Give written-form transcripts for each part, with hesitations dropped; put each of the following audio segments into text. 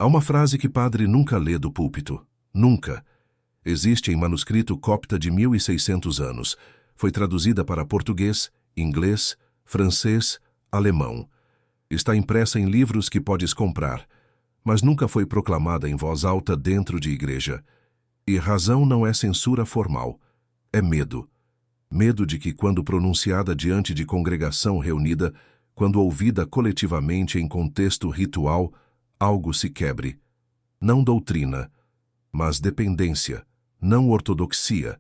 Há uma frase que padre nunca lê do púlpito. Nunca. Existe em manuscrito copta de 1600 anos. Foi traduzida para português, inglês, francês, alemão. Está impressa em livros que podes comprar, mas nunca foi proclamada em voz alta dentro de igreja. E razão não é censura formal, é medo. Medo de que, quando pronunciada diante de congregação reunida, quando ouvida coletivamente em contexto ritual, algo se quebre. Não doutrina, mas dependência. Não ortodoxia,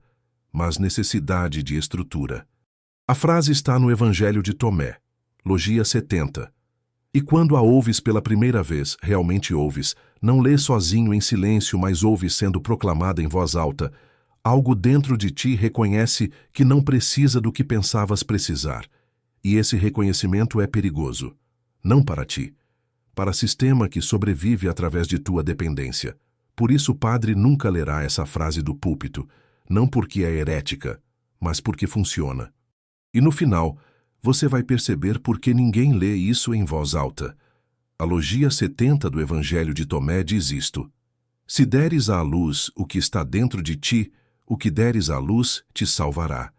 mas necessidade de estrutura. A frase está no Evangelho de Tomé, Logia 70. E quando a ouves pela primeira vez, realmente ouves, não lês sozinho em silêncio, mas ouves sendo proclamada em voz alta, algo dentro de ti reconhece que não precisa do que pensavas precisar. E esse reconhecimento é perigoso. Não para ti, para sistema que sobrevive através de tua dependência. Por isso o padre nunca lerá essa frase do púlpito, não porque é herética, mas porque funciona. E no final, você vai perceber por que ninguém lê isso em voz alta. A Logia 70 do Evangelho de Tomé diz isto: Se deres à luz o que está dentro de ti, o que deres à luz te salvará.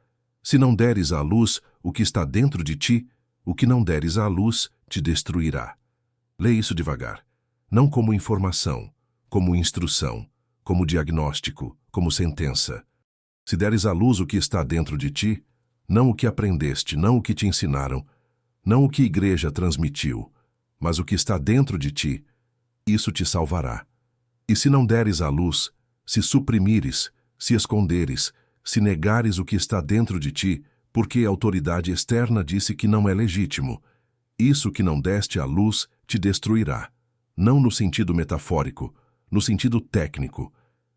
Se não deres à luz o que está dentro de ti, o que não deres à luz te destruirá. Lê isso devagar, não como informação, como instrução, como diagnóstico, como sentença. Se deres à luz o que está dentro de ti, não o que aprendeste, não o que te ensinaram, não o que a igreja transmitiu, mas o que está dentro de ti, isso te salvará. E se não deres à luz, se suprimires, se esconderes, se negares o que está dentro de ti, porque a autoridade externa disse que não é legítimo, isso que não deste à luz te destruirá. Não no sentido metafórico, no sentido técnico.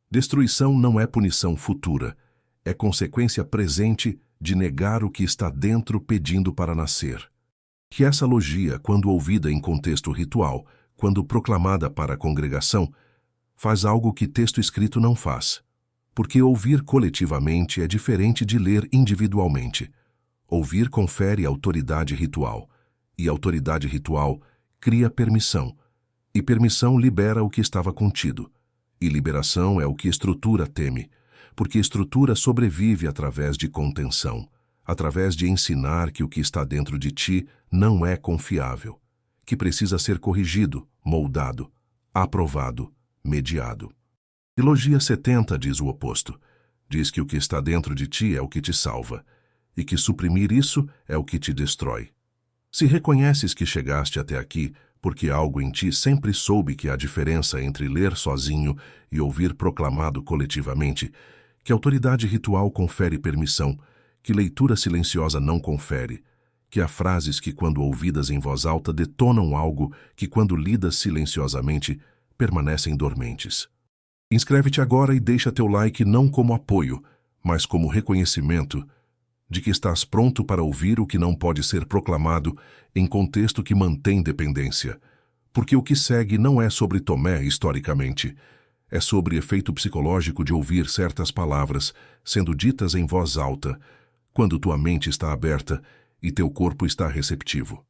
Destruição não é punição futura, é consequência presente de negar o que está dentro pedindo para nascer. Que essa logia, quando ouvida em contexto ritual, quando proclamada para a congregação, faz algo que texto escrito não faz. Porque ouvir coletivamente é diferente de ler individualmente. Ouvir confere autoridade ritual, e autoridade ritual cria permissão, e permissão libera o que estava contido, e liberação é o que estrutura teme, porque estrutura sobrevive através de contenção, através de ensinar que o que está dentro de ti não é confiável, que precisa ser corrigido, moldado, aprovado, mediado. E Logia 70 diz o oposto. Diz que o que está dentro de ti é o que te salva, e que suprimir isso é o que te destrói. Se reconheces que chegaste até aqui porque algo em ti sempre soube que há diferença entre ler sozinho e ouvir proclamado coletivamente, que autoridade ritual confere permissão, que leitura silenciosa não confere, que há frases que, quando ouvidas em voz alta, detonam algo que, quando lidas silenciosamente, permanecem dormentes. Inscreve-te agora e deixa teu like não como apoio, mas como reconhecimento de que estás pronto para ouvir o que não pode ser proclamado em contexto que mantém dependência. Porque o que segue não é sobre Tomé historicamente, é sobre efeito psicológico de ouvir certas palavras sendo ditas em voz alta, quando tua mente está aberta e teu corpo está receptivo.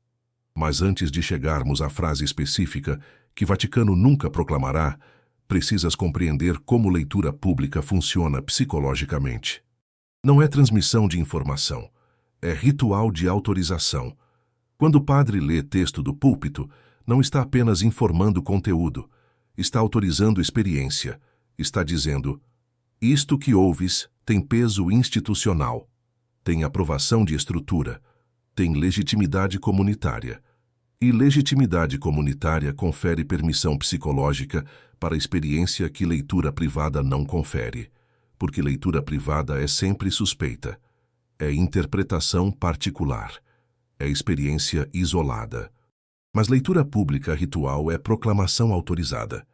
Mas antes de chegarmos à frase específica que Vaticano nunca proclamará, precisas compreender como leitura pública funciona psicologicamente. Não é transmissão de informação, é ritual de autorização. Quando o padre lê texto do púlpito, não está apenas informando conteúdo, está autorizando experiência, está dizendo: isto que ouves tem peso institucional, tem aprovação de estrutura, tem legitimidade comunitária. E legitimidade comunitária confere permissão psicológica para experiência que leitura privada não confere, porque leitura privada é sempre suspeita, é interpretação particular, é experiência isolada. Mas leitura pública ritual é proclamação autorizada.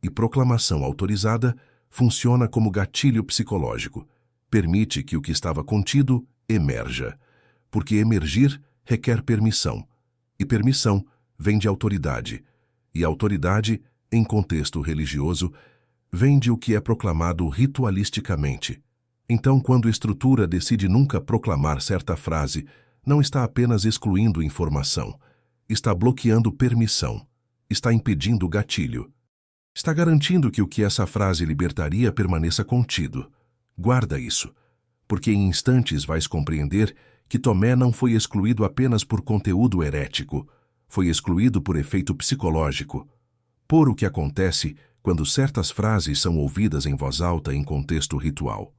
E proclamação autorizada funciona como gatilho psicológico, permite que o que estava contido emerja, porque emergir requer permissão, e permissão vem de autoridade, e autoridade, em contexto religioso, vem de o que é proclamado ritualisticamente. Então, quando a estrutura decide nunca proclamar certa frase, não está apenas excluindo informação, está bloqueando permissão, está impedindo gatilho. Está garantindo que o que essa frase libertaria permaneça contido. Guarda isso, porque em instantes vais compreender que Tomé não foi excluído apenas por conteúdo herético, foi excluído por efeito psicológico, por o que acontece quando certas frases são ouvidas em voz alta em contexto ritual.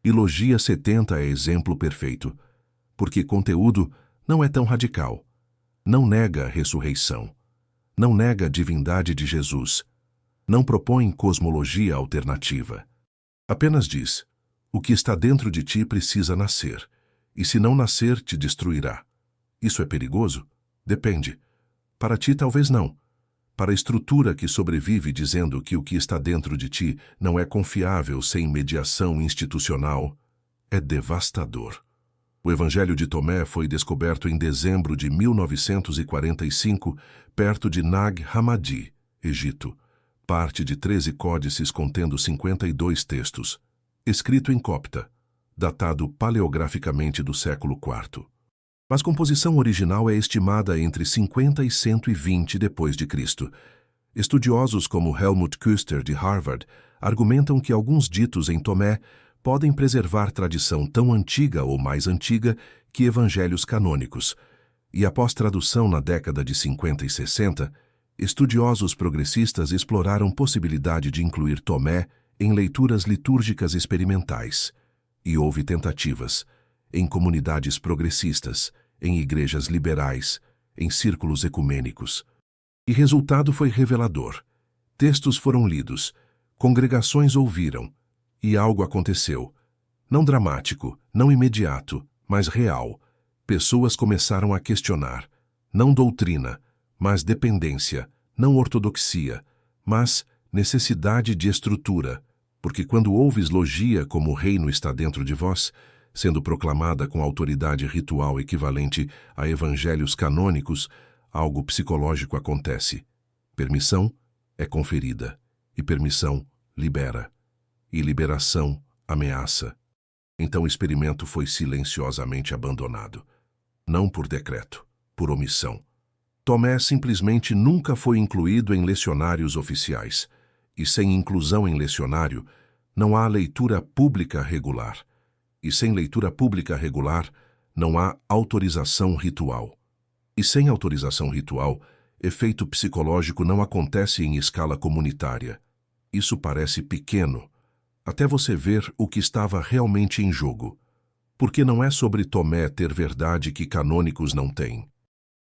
E Logia 70 é exemplo perfeito, porque conteúdo não é tão radical. Não nega a ressurreição. Não nega a divindade de Jesus. Não propõe cosmologia alternativa. Apenas diz: o que está dentro de ti precisa nascer, e se não nascer, te destruirá. Isso é perigoso? Depende. Para ti, talvez não. Para a estrutura que sobrevive dizendo que o que está dentro de ti não é confiável sem mediação institucional, é devastador. O Evangelho de Tomé foi descoberto em dezembro de 1945, perto de Nag Hammadi, Egito, parte de 13 códices contendo 52 textos, escrito em copta, datado paleograficamente do século IV. Mas a composição original é estimada entre 50 e 120 depois de Cristo. Estudiosos como Helmut Küster, de Harvard, argumentam que alguns ditos em Tomé podem preservar tradição tão antiga ou mais antiga que evangelhos canônicos. E após tradução na década de 50 e 60, estudiosos progressistas exploraram possibilidade de incluir Tomé em leituras litúrgicas experimentais. E houve tentativas, em comunidades progressistas, em igrejas liberais, em círculos ecumênicos. E resultado foi revelador. Textos foram lidos, congregações ouviram, e algo aconteceu. Não dramático, não imediato, mas real. Pessoas começaram a questionar. Não doutrina, mas dependência. Não ortodoxia, mas necessidade de estrutura. Porque quando ouves logia como o reino está dentro de vós, sendo proclamada com autoridade ritual equivalente a evangelhos canônicos, algo psicológico acontece. Permissão é conferida, e permissão libera, e liberação ameaça. Então o experimento foi silenciosamente abandonado. Não por decreto, por omissão. Tomé simplesmente nunca foi incluído em lecionários oficiais, e sem inclusão em lecionário, não há leitura pública regular. E sem leitura pública regular, não há autorização ritual. E sem autorização ritual, efeito psicológico não acontece em escala comunitária. Isso parece pequeno, até você ver o que estava realmente em jogo. Porque não é sobre Tomé ter verdade que canônicos não têm.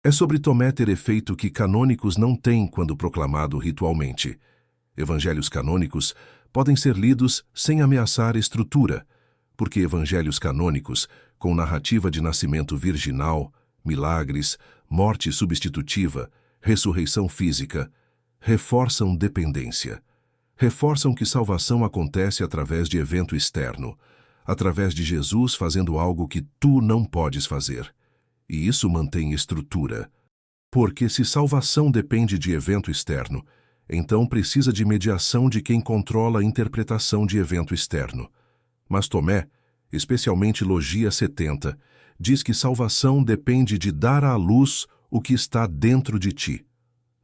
É sobre Tomé ter efeito que canônicos não têm quando proclamado ritualmente. Evangelhos canônicos podem ser lidos sem ameaçar estrutura, porque evangelhos canônicos, com narrativa de nascimento virginal, milagres, morte substitutiva, ressurreição física, reforçam dependência. Reforçam que salvação acontece através de evento externo, através de Jesus fazendo algo que tu não podes fazer. E isso mantém estrutura. Porque se salvação depende de evento externo, então precisa de mediação de quem controla a interpretação de evento externo. Mas Tomé, especialmente Logia 70, diz que salvação depende de dar à luz o que está dentro de ti,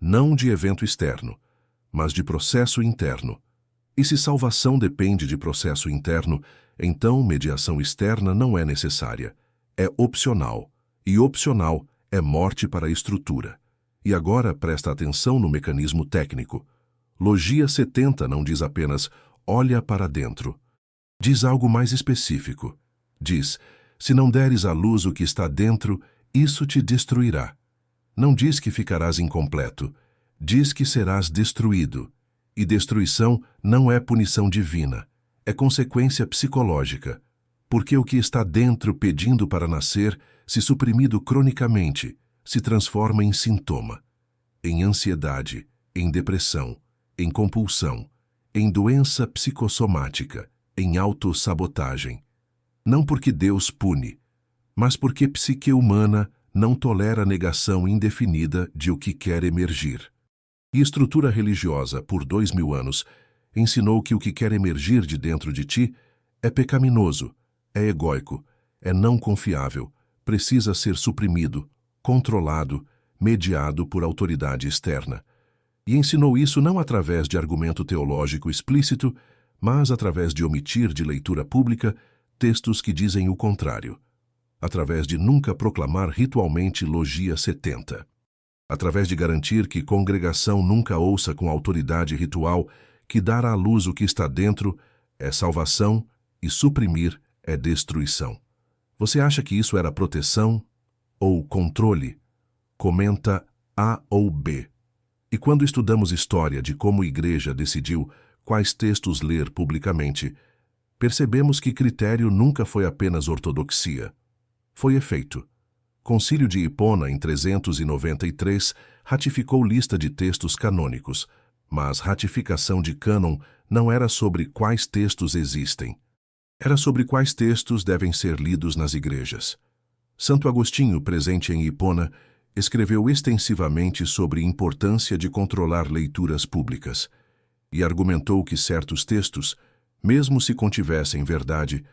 não de evento externo, mas de processo interno. E se salvação depende de processo interno, então mediação externa não é necessária, é opcional, e opcional é morte para a estrutura. E agora presta atenção no mecanismo técnico. Logia 70 não diz apenas olha para dentro. Diz algo mais específico. Diz, se não deres à luz o que está dentro, isso te destruirá. Não diz que ficarás incompleto. Diz que serás destruído. E destruição não é punição divina. É consequência psicológica. Porque o que está dentro pedindo para nascer, se suprimido cronicamente, se transforma em sintoma, em ansiedade, em depressão, em compulsão, em doença psicossomática, em autossabotagem. Não porque Deus pune, mas porque a psique humana não tolera a negação indefinida de o que quer emergir. E estrutura religiosa, por 2000 anos, ensinou que o que quer emergir de dentro de ti é pecaminoso, é egóico, é não confiável, precisa ser suprimido, controlado, mediado por autoridade externa. E ensinou isso não através de argumento teológico explícito, mas através de omitir de leitura pública textos que dizem o contrário. Através de nunca proclamar ritualmente Logia 70. Através de garantir que congregação nunca ouça com autoridade ritual que dar à luz o que está dentro é salvação e suprimir é destruição. Você acha que isso era proteção ou controle? Comenta A ou B. E quando estudamos história de como a igreja decidiu quais textos ler publicamente, percebemos que critério nunca foi apenas ortodoxia. Foi efeito. Concílio de Hipona, em 393, ratificou lista de textos canônicos, mas ratificação de cânon não era sobre quais textos existem. Era sobre quais textos devem ser lidos nas igrejas. Santo Agostinho, presente em Hipona, escreveu extensivamente sobre a importância de controlar leituras públicas e argumentou que certos textos, mesmo se contivessem verdade,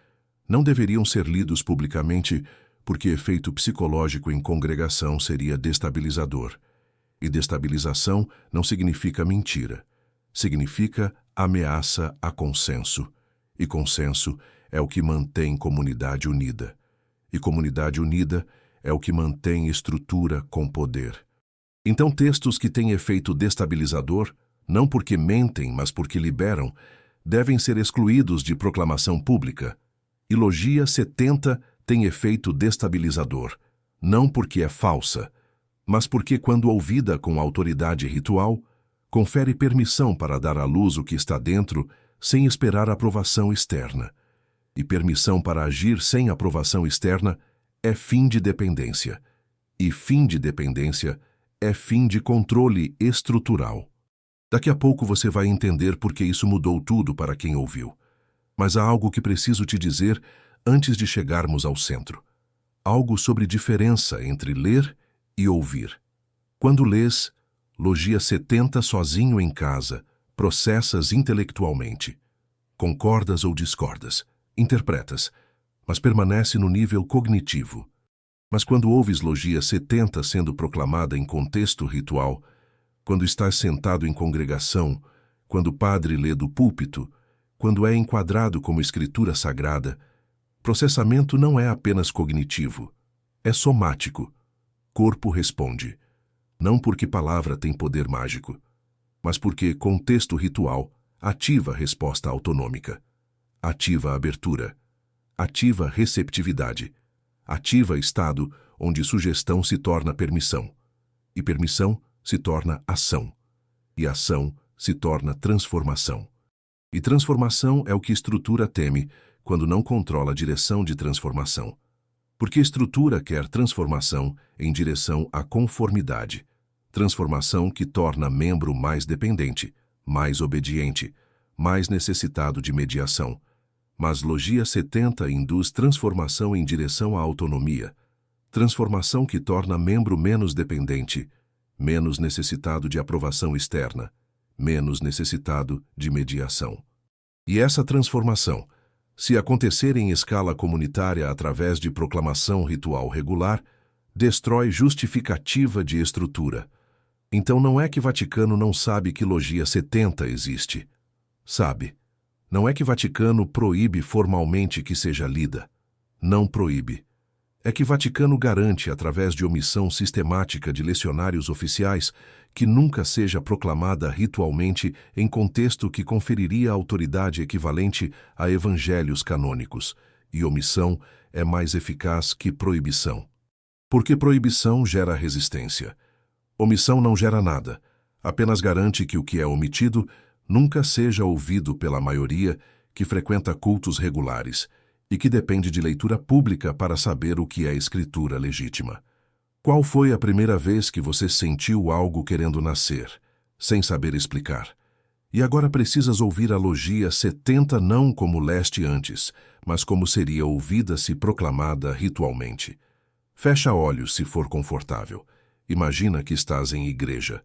não deveriam ser lidos publicamente porque efeito psicológico em congregação seria destabilizador. E destabilização não significa mentira. Significa ameaça a consenso. E consenso é o que mantém comunidade unida. E comunidade unida é o que mantém estrutura com poder. Então textos que têm efeito destabilizador, não porque mentem, mas porque liberam, devem ser excluídos de proclamação pública. E Logia 70 tem efeito destabilizador, não porque é falsa, mas porque, quando ouvida com autoridade ritual, confere permissão para dar à luz o que está dentro sem esperar aprovação externa. E permissão para agir sem aprovação externa é fim de dependência. E fim de dependência é fim de controle estrutural. Daqui a pouco você vai entender por que isso mudou tudo para quem ouviu. Mas há algo que preciso te dizer antes de chegarmos ao centro. Algo sobre diferença entre ler e ouvir. Quando lês, Logia 70 sozinho em casa, processas intelectualmente. Concordas ou discordas, interpretas, mas permanece no nível cognitivo. Mas quando ouves Logia 70 sendo proclamada em contexto ritual, quando estás sentado em congregação, quando o padre lê do púlpito, quando é enquadrado como escritura sagrada, processamento não é apenas cognitivo, é somático. Corpo responde, não porque palavra tem poder mágico, mas porque contexto ritual ativa a resposta autonômica, ativa a abertura, ativa a receptividade, ativa estado onde sugestão se torna permissão, e permissão se torna ação, e ação se torna transformação. E transformação é o que estrutura teme quando não controla a direção de transformação. Porque estrutura quer transformação em direção à conformidade. Transformação que torna membro mais dependente, mais obediente, mais necessitado de mediação. Mas Logia 70 induz transformação em direção à autonomia. Transformação que torna membro menos dependente, menos necessitado de aprovação externa, menos necessitado de mediação. E essa transformação, se acontecer em escala comunitária através de proclamação ritual regular, destrói justificativa de estrutura. Então não é que Vaticano não sabe que Logia 70 existe. Sabe. Não é que Vaticano proíbe formalmente que seja lida. Não proíbe. É que Vaticano garante, através de omissão sistemática de lecionários oficiais, que nunca seja proclamada ritualmente em contexto que conferiria autoridade equivalente a evangelhos canônicos, e omissão é mais eficaz que proibição. Porque proibição gera resistência. Omissão não gera nada, apenas garante que o que é omitido nunca seja ouvido pela maioria que frequenta cultos regulares e que depende de leitura pública para saber o que é escritura legítima. Qual foi a primeira vez que você sentiu algo querendo nascer, sem saber explicar? E agora precisas ouvir a Logia 70 não como leste antes, mas como seria ouvida se proclamada ritualmente. Fecha olhos se for confortável. Imagina que estás em igreja.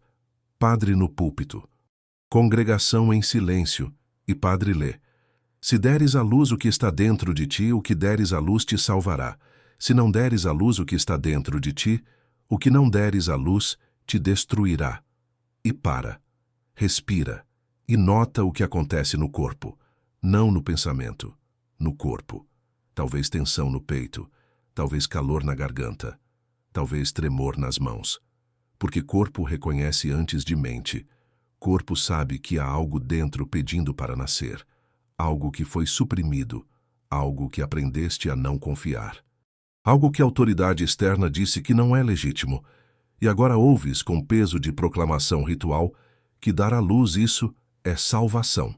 Padre no púlpito. Congregação em silêncio, e padre lê. Se deres à luz o que está dentro de ti, o que deres à luz te salvará. Se não deres à luz o que está dentro de ti, o que não deres à luz te destruirá. E para. respira e nota o que acontece no corpo, não no pensamento, no corpo. Talvez tensão no peito, talvez calor na garganta, talvez tremor nas mãos. Porque corpo reconhece antes de mente. Corpo sabe que há algo dentro pedindo para nascer, algo que foi suprimido, algo que aprendeste a não confiar. Algo que a autoridade externa disse que não é legítimo, e agora ouves com peso de proclamação ritual que dar à luz isso é salvação,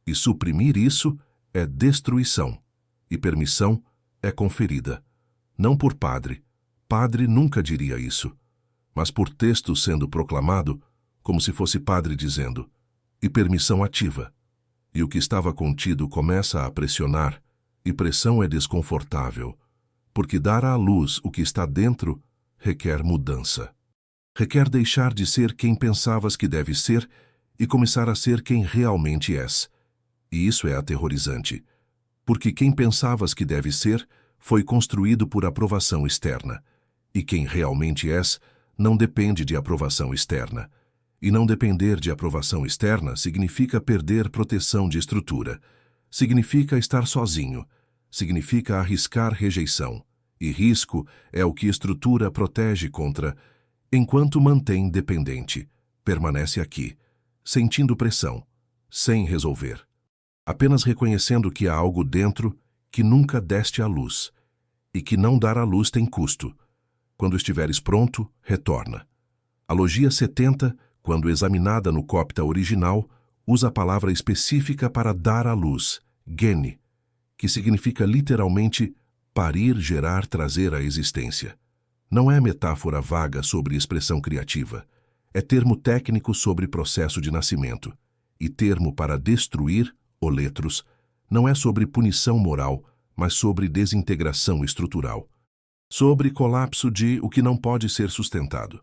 e suprimir isso é destruição, e permissão é conferida. Não por padre, padre nunca diria isso, mas por texto sendo proclamado, como se fosse padre dizendo, e permissão ativa. E o que estava contido começa a pressionar, e pressão é desconfortável, porque dar à luz o que está dentro requer mudança. Requer deixar de ser quem pensavas que deve ser e começar a ser quem realmente és. E isso é aterrorizante, porque quem pensavas que deve ser foi construído por aprovação externa, e quem realmente és não depende de aprovação externa. E não depender de aprovação externa significa perder proteção de estrutura, significa estar sozinho, significa arriscar rejeição, e risco é o que estrutura protege contra, enquanto mantém dependente, permanece aqui, sentindo pressão, sem resolver, apenas reconhecendo que há algo dentro que nunca deste à luz, e que não dar à luz tem custo. Quando estiveres pronto, retorna. A logia 70, quando examinada no copta original, usa a palavra específica para dar à luz, gene, que significa literalmente parir, gerar, trazer à existência. Não é metáfora vaga sobre expressão criativa, é termo técnico sobre processo de nascimento, e termo para destruir, oletros, não é sobre punição moral, mas sobre desintegração estrutural, sobre colapso de o que não pode ser sustentado.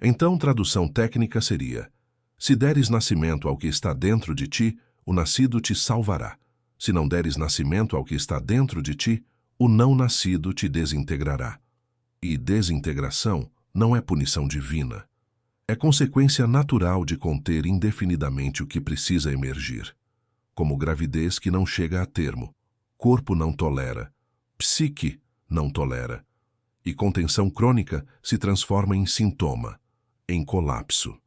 Então, tradução técnica seria: se deres nascimento ao que está dentro de ti, o nascido te salvará. Se não deres nascimento ao que está dentro de ti, o não nascido te desintegrará. E desintegração não é punição divina. É consequência natural de conter indefinidamente o que precisa emergir. Como gravidez que não chega a termo, corpo não tolera, psique não tolera. E contenção crônica se transforma em sintoma, em colapso,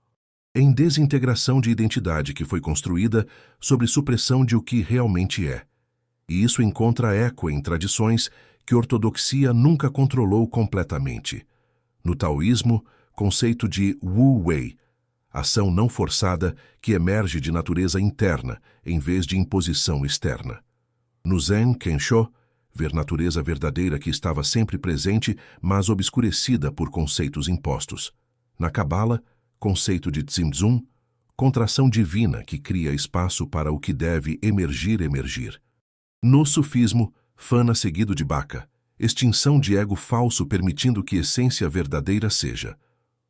em desintegração de identidade que foi construída sobre supressão de o que realmente é. E isso encontra eco em tradições que a ortodoxia nunca controlou completamente. No taoísmo, conceito de Wu Wei, ação não forçada que emerge de natureza interna em vez de imposição externa. No Zen Kensho, ver natureza verdadeira que estava sempre presente, mas obscurecida por conceitos impostos. Na Cabala, conceito de Tzimtzum, contração divina que cria espaço para o que deve emergir. No sufismo, Fana seguido de Baka, extinção de ego falso permitindo que essência verdadeira seja.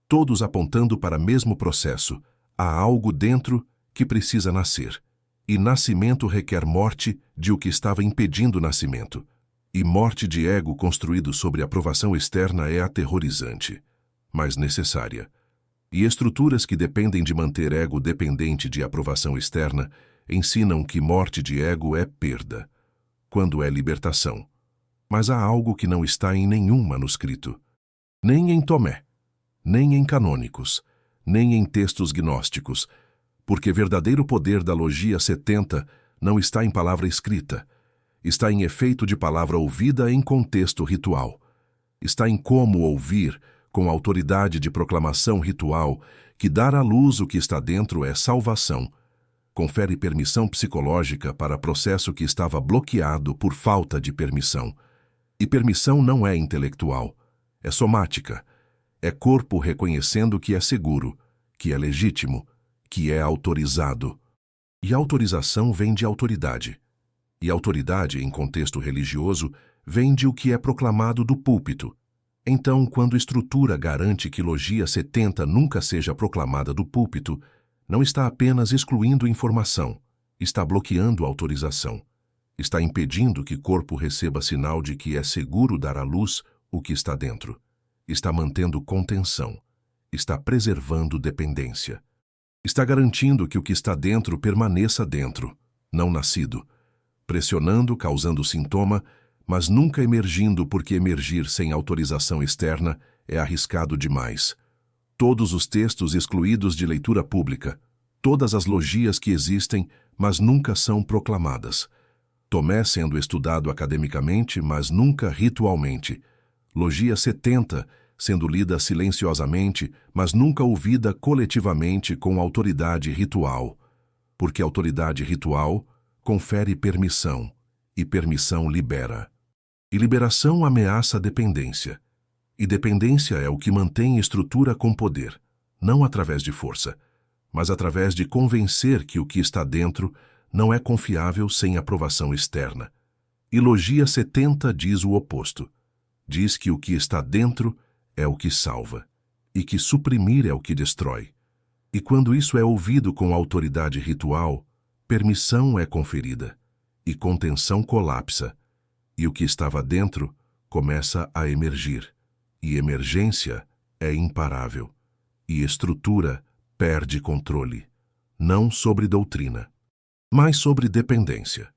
Todos apontando para o mesmo processo, há algo dentro que precisa nascer. E nascimento requer morte de o que estava impedindo o nascimento. E morte de ego construído sobre aprovação externa é aterrorizante, mas necessária. E estruturas que dependem de manter ego dependente de aprovação externa ensinam que morte de ego é perda, quando é libertação. Mas há algo que não está em nenhum manuscrito, nem em Tomé, nem em canônicos, nem em textos gnósticos, porque verdadeiro poder da logia 70 não está em palavra escrita, está em efeito de palavra ouvida em contexto ritual. Está em como ouvir, com autoridade de proclamação ritual, que dar à luz o que está dentro é salvação. Confere permissão psicológica para processo que estava bloqueado por falta de permissão. E permissão não é intelectual, é somática. É corpo reconhecendo que é seguro, que é legítimo, que é autorizado. E autorização vem de autoridade. E autoridade, em contexto religioso, vem de o que é proclamado do púlpito. Então, quando estrutura garante que logia 70 nunca seja proclamada do púlpito, não está apenas excluindo informação, está bloqueando autorização. Está impedindo que corpo receba sinal de que é seguro dar à luz o que está dentro. Está mantendo contenção. Está preservando dependência. Está garantindo que o que está dentro permaneça dentro, não nascido, pressionando, causando sintoma, mas nunca emergindo, porque emergir sem autorização externa é arriscado demais. Todos os textos excluídos de leitura pública, todas as logias que existem, mas nunca são proclamadas. Tomé sendo estudado academicamente, mas nunca ritualmente. Logia 70 sendo lida silenciosamente, mas nunca ouvida coletivamente com autoridade ritual. Porque autoridade ritual confere permissão, e permissão libera. E liberação ameaça dependência. E dependência é o que mantém estrutura com poder, não através de força, mas através de convencer que o que está dentro não é confiável sem aprovação externa. E Logia 70 diz o oposto. Diz que o que está dentro é o que salva, e que suprimir é o que destrói. E quando isso é ouvido com autoridade ritual, permissão é conferida, e contenção colapsa, e o que estava dentro começa a emergir, e emergência é imparável, e estrutura perde controle, não sobre doutrina, mas sobre dependência.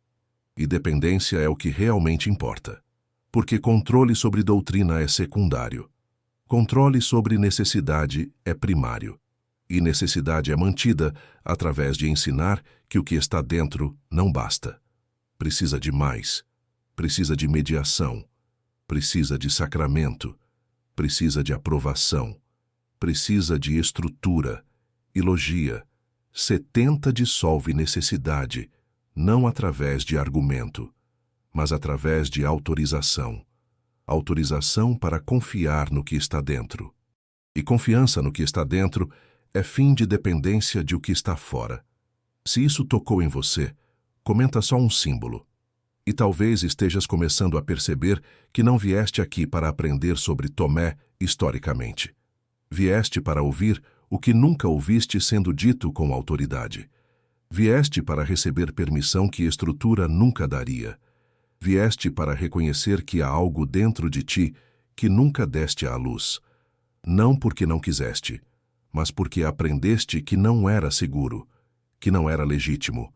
E dependência é o que realmente importa, porque controle sobre doutrina é secundário. Controle sobre necessidade é primário, e necessidade é mantida através de ensinar que o que está dentro não basta. Precisa de mais, precisa de mediação, precisa de sacramento, precisa de aprovação, precisa de estrutura, e Logia 70 dissolve necessidade, não através de argumento, mas através de autorização. Autorização para confiar no que está dentro. E confiança no que está dentro é fim de dependência de o que está fora. Se isso tocou em você, comenta só um símbolo. E talvez estejas começando a perceber que não vieste aqui para aprender sobre Tomé historicamente. Vieste para ouvir o que nunca ouviste sendo dito com autoridade. Vieste para receber permissão que estrutura nunca daria. Vieste para reconhecer que há algo dentro de ti que nunca deste à luz. Não porque não quiseste, mas porque aprendeste que não era seguro, que não era legítimo,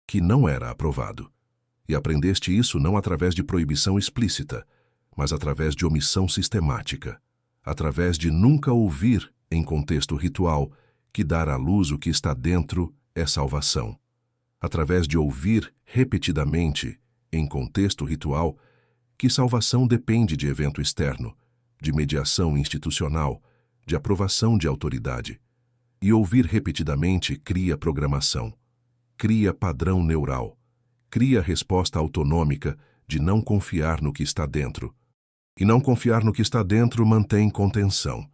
que não era aprovado. E aprendeste isso não através de proibição explícita, mas através de omissão sistemática, através de nunca ouvir, em contexto ritual, que dar à luz o que está dentro é salvação. Através de ouvir repetidamente, em contexto ritual, que salvação depende de evento externo, de mediação institucional, de aprovação de autoridade. E ouvir repetidamente cria programação, cria padrão neural, cria resposta autonômica de não confiar no que está dentro. E não confiar no que está dentro mantém contenção.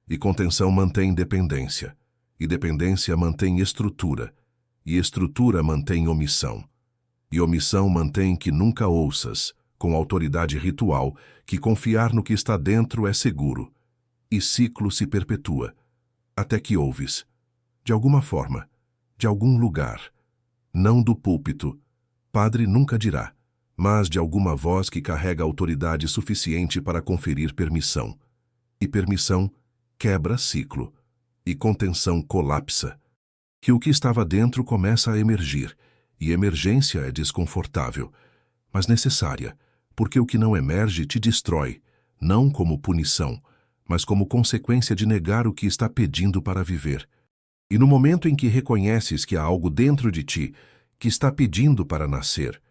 E contenção mantém dependência. E dependência mantém estrutura. E estrutura mantém omissão. E omissão mantém que nunca ouças, com autoridade ritual, que confiar no que está dentro é seguro. E ciclo se perpetua, até que ouves, de alguma forma, de algum lugar, não do púlpito, padre nunca dirá, mas de alguma voz que carrega autoridade suficiente para conferir permissão. E permissão quebra ciclo, e contenção colapsa. Que o que estava dentro começa a emergir, e emergência é desconfortável, mas necessária, porque o que não emerge te destrói, não como punição, mas como consequência de negar o que está pedindo para viver. E no momento em que reconheces que há algo dentro de ti que está pedindo para nascer,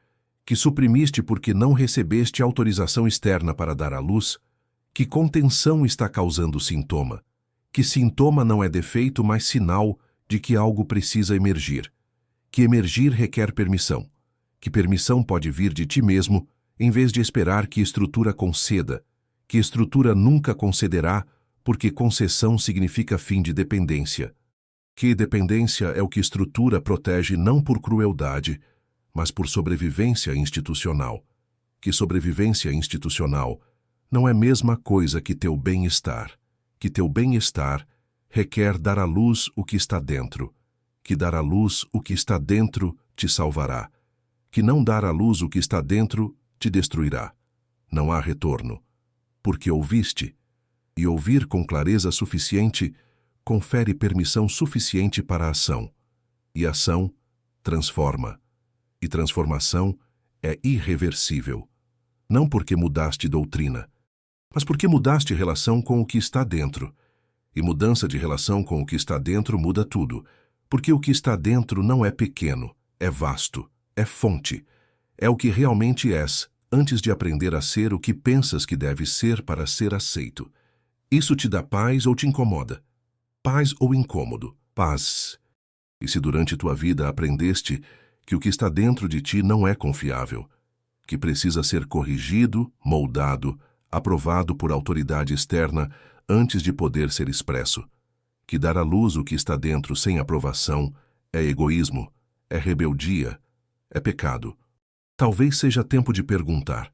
que suprimiste porque não recebeste autorização externa para dar à luz, que contenção está causando sintoma, que sintoma não é defeito, mas sinal de que algo precisa emergir, que emergir requer permissão, que permissão pode vir de ti mesmo, em vez de esperar que estrutura conceda, que estrutura nunca concederá, porque concessão significa fim de dependência, que dependência é o que estrutura protege não por crueldade, mas por sobrevivência institucional, que sobrevivência institucional não é a mesma coisa que teu bem-estar, que teu bem-estar requer dar à luz o que está dentro, que dar à luz o que está dentro te salvará, que não dar à luz o que está dentro te destruirá. Não há retorno, porque ouviste, e ouvir com clareza suficiente confere permissão suficiente para a ação. E ação transforma. E transformação é irreversível. Não porque mudaste doutrina, mas porque mudaste relação com o que está dentro. E mudança de relação com o que está dentro muda tudo, porque o que está dentro não é pequeno, é vasto, é fonte. É o que realmente és, antes de aprender a ser o que pensas que deve ser para ser aceito. Isso te dá paz ou te incomoda? Paz ou incômodo? Paz. E se durante tua vida aprendeste que o que está dentro de ti não é confiável, que precisa ser corrigido, moldado, aprovado por autoridade externa antes de poder ser expresso, que dar à luz o que está dentro sem aprovação é egoísmo, é rebeldia, é pecado. Talvez seja tempo de perguntar: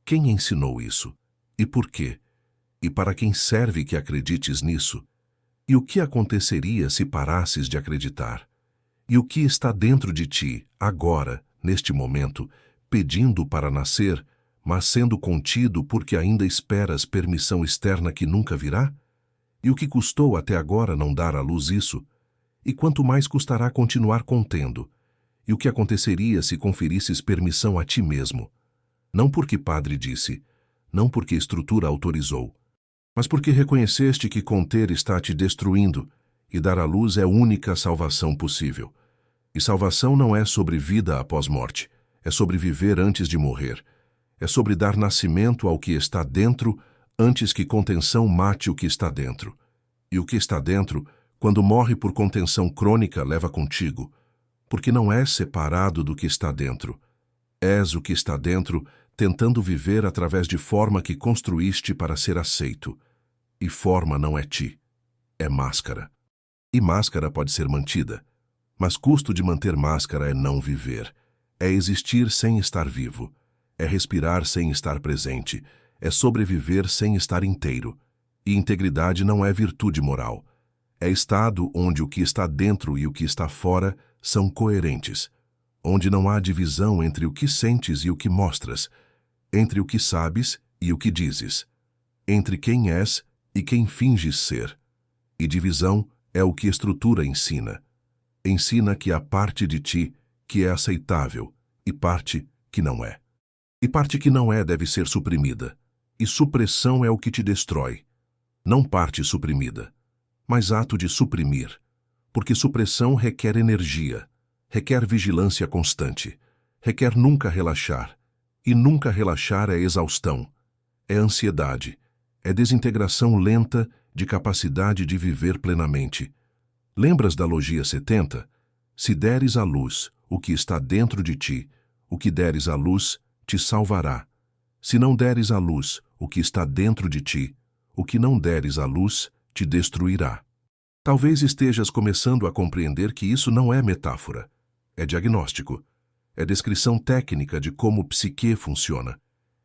quem ensinou isso? E por quê? E para quem serve que acredites nisso? E o que aconteceria se parasses de acreditar? E o que está dentro de ti, agora, neste momento, pedindo para nascer, mas sendo contido porque ainda esperas permissão externa que nunca virá? E o que custou até agora não dar à luz isso? E quanto mais custará continuar contendo? E o que aconteceria se conferisses permissão a ti mesmo? Não porque padre disse, não porque estrutura autorizou, mas porque reconheceste que conter está te destruindo, e dar à luz é a única salvação possível. E salvação não é sobre vida após morte, é sobre viver antes de morrer. É sobre dar nascimento ao que está dentro antes que contenção mate o que está dentro. E o que está dentro, quando morre por contenção crônica, leva contigo, porque não és separado do que está dentro. És o que está dentro, tentando viver através de forma que construíste para ser aceito. E forma não é ti, é máscara. E máscara pode ser mantida, mas custo de manter máscara é não viver. É existir sem estar vivo. É respirar sem estar presente. É sobreviver sem estar inteiro. E integridade não é virtude moral. É estado onde o que está dentro e o que está fora são coerentes, onde não há divisão entre o que sentes e o que mostras, entre o que sabes e o que dizes, entre quem és e quem finges ser. E divisão é o que estrutura ensina. Ensina que há parte de ti que é aceitável e parte que não é. E parte que não é deve ser suprimida. E supressão é o que te destrói. Não parte suprimida, mas ato de suprimir. Porque supressão requer energia, requer vigilância constante, requer nunca relaxar. E nunca relaxar é exaustão, é ansiedade, é desintegração lenta de capacidade de viver plenamente. Lembras da Logia 70? Se deres à luz o que está dentro de ti, o que deres à luz te salvará. Se não deres à luz o que está dentro de ti, o que não deres à luz te destruirá. Talvez estejas começando a compreender que isso não é metáfora, é diagnóstico, é descrição técnica de como o psique funciona,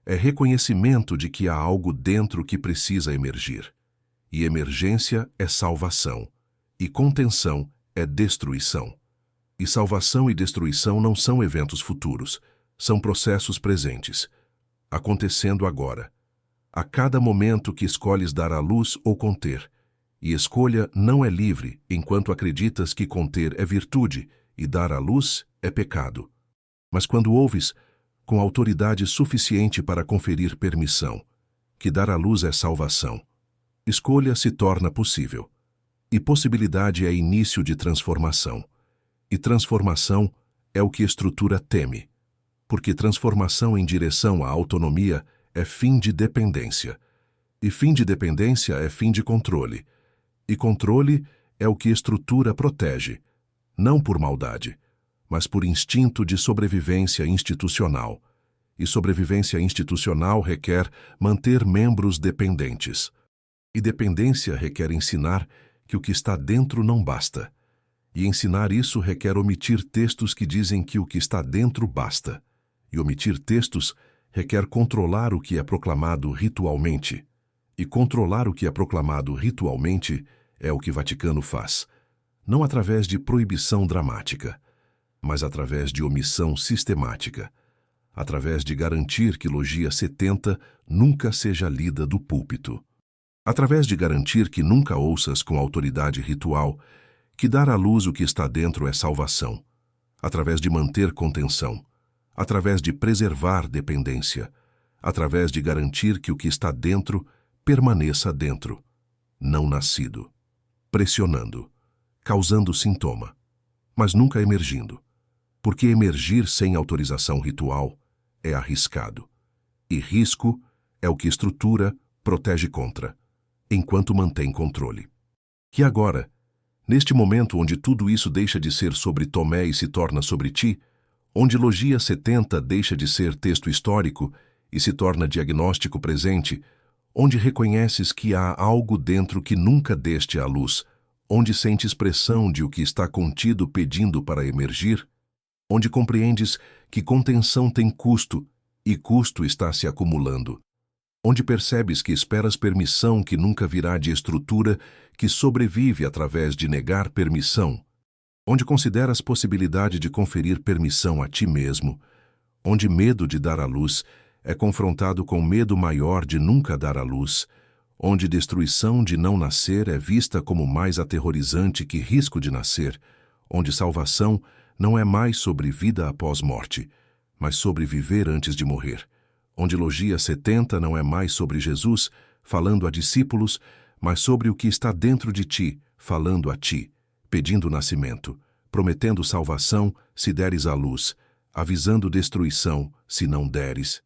é reconhecimento de que há algo dentro que precisa emergir. E emergência é salvação, e contenção é destruição. E salvação e destruição não são eventos futuros, são processos presentes, acontecendo agora. A cada momento que escolhes dar à luz ou conter, e escolha não é livre enquanto acreditas que conter é virtude e dar à luz é pecado. Mas quando ouves, com autoridade suficiente para conferir permissão, que dar à luz é salvação, escolha se torna possível. E possibilidade é início de transformação. E transformação é o que estrutura teme, porque transformação em direção à autonomia é fim de dependência. E fim de dependência é fim de controle. E controle é o que estrutura protege, não por maldade, mas por instinto de sobrevivência institucional. E sobrevivência institucional requer manter membros dependentes. E dependência requer ensinar que o que está dentro não basta. E ensinar isso requer omitir textos que dizem que o que está dentro basta. E omitir textos requer controlar o que é proclamado ritualmente. E controlar o que é proclamado ritualmente é o que o Vaticano faz, não através de proibição dramática, mas através de omissão sistemática, através de garantir que Logia 70 nunca seja lida do púlpito. Através de garantir que nunca ouças com autoridade ritual que dar à luz o que está dentro é salvação, através de manter contenção, através de preservar dependência, através de garantir que o que está dentro permaneça dentro, não nascido, pressionando, causando sintoma, mas nunca emergindo, porque emergir sem autorização ritual é arriscado, e risco é o que estrutura, protege contra, enquanto mantém controle. Que agora, neste momento onde tudo isso deixa de ser sobre Tomé e se torna sobre ti, onde Logia 70 deixa de ser texto histórico e se torna diagnóstico presente, onde reconheces que há algo dentro que nunca deste à luz, onde sentes pressão de o que está contido pedindo para emergir, onde compreendes que contenção tem custo e custo está se acumulando, onde percebes que esperas permissão que nunca virá de estrutura que sobrevive através de negar permissão, onde consideras possibilidade de conferir permissão a ti mesmo, onde medo de dar à luz é confrontado com medo maior de nunca dar à luz, onde destruição de não nascer é vista como mais aterrorizante que risco de nascer, onde salvação não é mais sobre vida após morte, mas sobre viver antes de morrer, onde Logia 70 não é mais sobre Jesus, falando a discípulos, mas sobre o que está dentro de ti, falando a ti, pedindo nascimento, prometendo salvação se deres à luz, avisando destruição se não deres.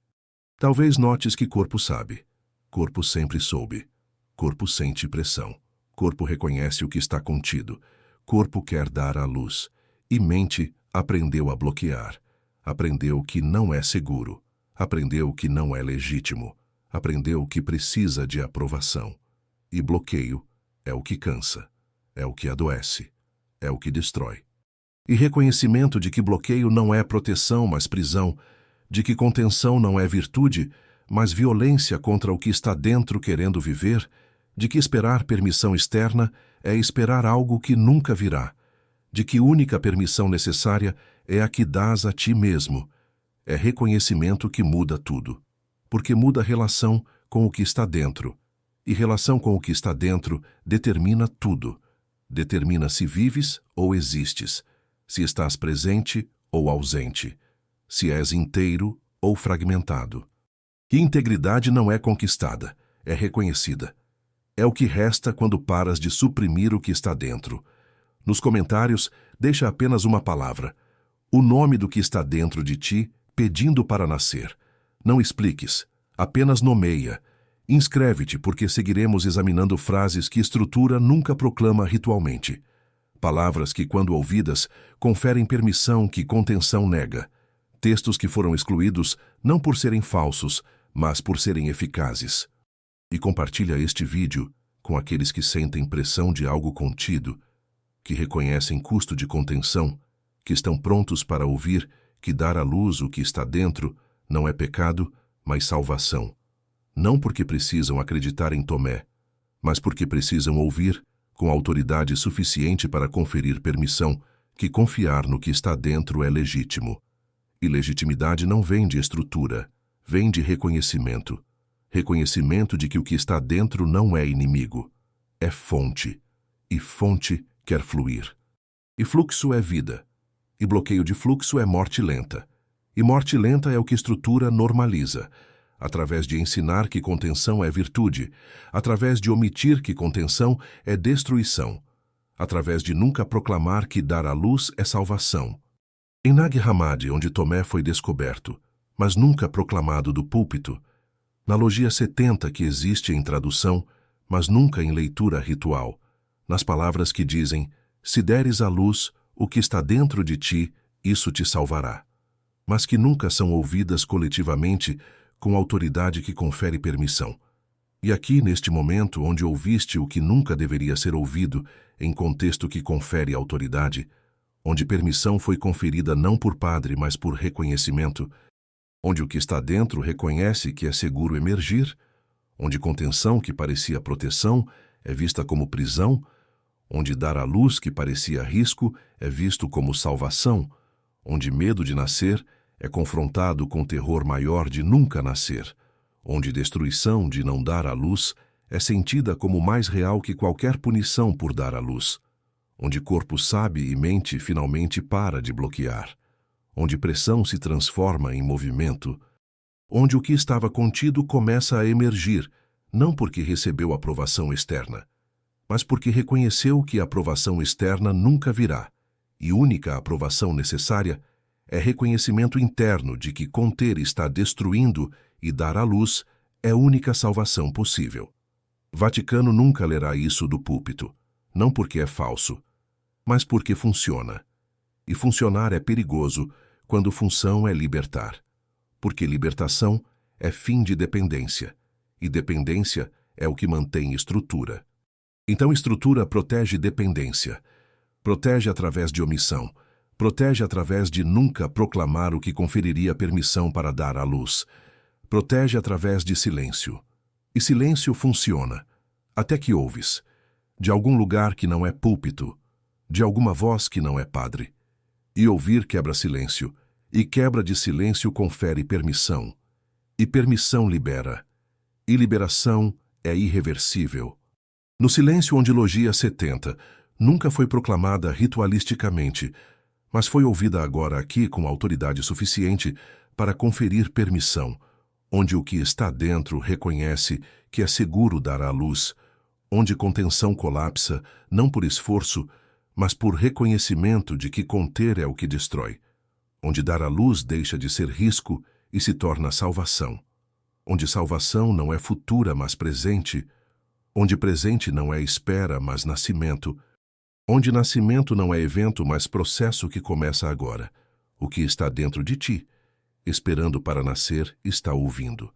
Talvez notes que corpo sabe, corpo sempre soube, corpo sente pressão, corpo reconhece o que está contido, corpo quer dar à luz, e mente aprendeu a bloquear, aprendeu que não é seguro, aprendeu que não é legítimo, aprendeu que precisa de aprovação. E bloqueio é o que cansa, é o que adoece, é o que destrói. E reconhecimento de que bloqueio não é proteção, mas prisão, de que contenção não é virtude, mas violência contra o que está dentro querendo viver, de que esperar permissão externa é esperar algo que nunca virá, de que única permissão necessária é a que dás a ti mesmo. É reconhecimento que muda tudo, porque muda a relação com o que está dentro, e relação com o que está dentro determina tudo. Determina se vives ou existes, se estás presente ou ausente, se és inteiro ou fragmentado. E integridade não é conquistada, é reconhecida. É o que resta quando paras de suprimir o que está dentro. Nos comentários, deixa apenas uma palavra, o nome do que está dentro de ti, pedindo para nascer. Não expliques, apenas nomeia. Inscreve-te porque seguiremos examinando frases que estrutura nunca proclama ritualmente. Palavras que, quando ouvidas, conferem permissão que contenção nega. Textos que foram excluídos não por serem falsos, mas por serem eficazes. E compartilha este vídeo com aqueles que sentem pressão de algo contido, que reconhecem custo de contenção, que estão prontos para ouvir que dar à luz o que está dentro não é pecado, mas salvação. Não porque precisam acreditar em Tomé, mas porque precisam ouvir, com autoridade suficiente para conferir permissão, que confiar no que está dentro é legítimo. E legitimidade não vem de estrutura, vem de reconhecimento. Reconhecimento de que o que está dentro não é inimigo, é fonte. E fonte quer fluir. E fluxo é vida. E bloqueio de fluxo é morte lenta. E morte lenta é o que estrutura normaliza, através de ensinar que contenção é virtude, através de omitir que contenção é destruição, através de nunca proclamar que dar à luz é salvação. Em Nag Hammadi, onde Tomé foi descoberto, mas nunca proclamado do púlpito, na Logia 70 que existe em tradução, mas nunca em leitura ritual, nas palavras que dizem, se deres à luz o que está dentro de ti, isso te salvará, mas que nunca são ouvidas coletivamente com autoridade que confere permissão. E aqui, neste momento, onde ouviste o que nunca deveria ser ouvido, em contexto que confere autoridade, onde permissão foi conferida não por padre, mas por reconhecimento, onde o que está dentro reconhece que é seguro emergir, onde contenção que parecia proteção é vista como prisão, onde dar à luz que parecia risco é visto como salvação, onde medo de nascer é confrontado com terror maior de nunca nascer, onde destruição de não dar à luz é sentida como mais real que qualquer punição por dar à luz, onde corpo sabe e mente finalmente para de bloquear, onde pressão se transforma em movimento, onde o que estava contido começa a emergir, não porque recebeu aprovação externa, mas porque reconheceu que a aprovação externa nunca virá, e única aprovação necessária é reconhecimento interno de que conter está destruindo e dar à luz é a única salvação possível. Vaticano nunca lerá isso do púlpito, não porque é falso, mas porque funciona. E funcionar é perigoso quando função é libertar, porque libertação é fim de dependência, e dependência é o que mantém estrutura. Então estrutura protege dependência, protege através de omissão, protege através de nunca proclamar o que conferiria permissão para dar à luz, protege através de silêncio. E silêncio funciona, até que ouves, de algum lugar que não é púlpito, de alguma voz que não é padre. E ouvir quebra silêncio, e quebra de silêncio confere permissão, e permissão libera, e liberação é irreversível. No silêncio onde Logia 70 nunca foi proclamada ritualisticamente, mas foi ouvida agora aqui com autoridade suficiente para conferir permissão, onde o que está dentro reconhece que é seguro dar à luz, onde contenção colapsa, não por esforço, mas por reconhecimento de que conter é o que destrói, onde dar à luz deixa de ser risco e se torna salvação, onde salvação não é futura, mas presente, onde presente não é espera, mas nascimento, onde nascimento não é evento, mas processo que começa agora. O que está dentro de ti, esperando para nascer, está ouvindo.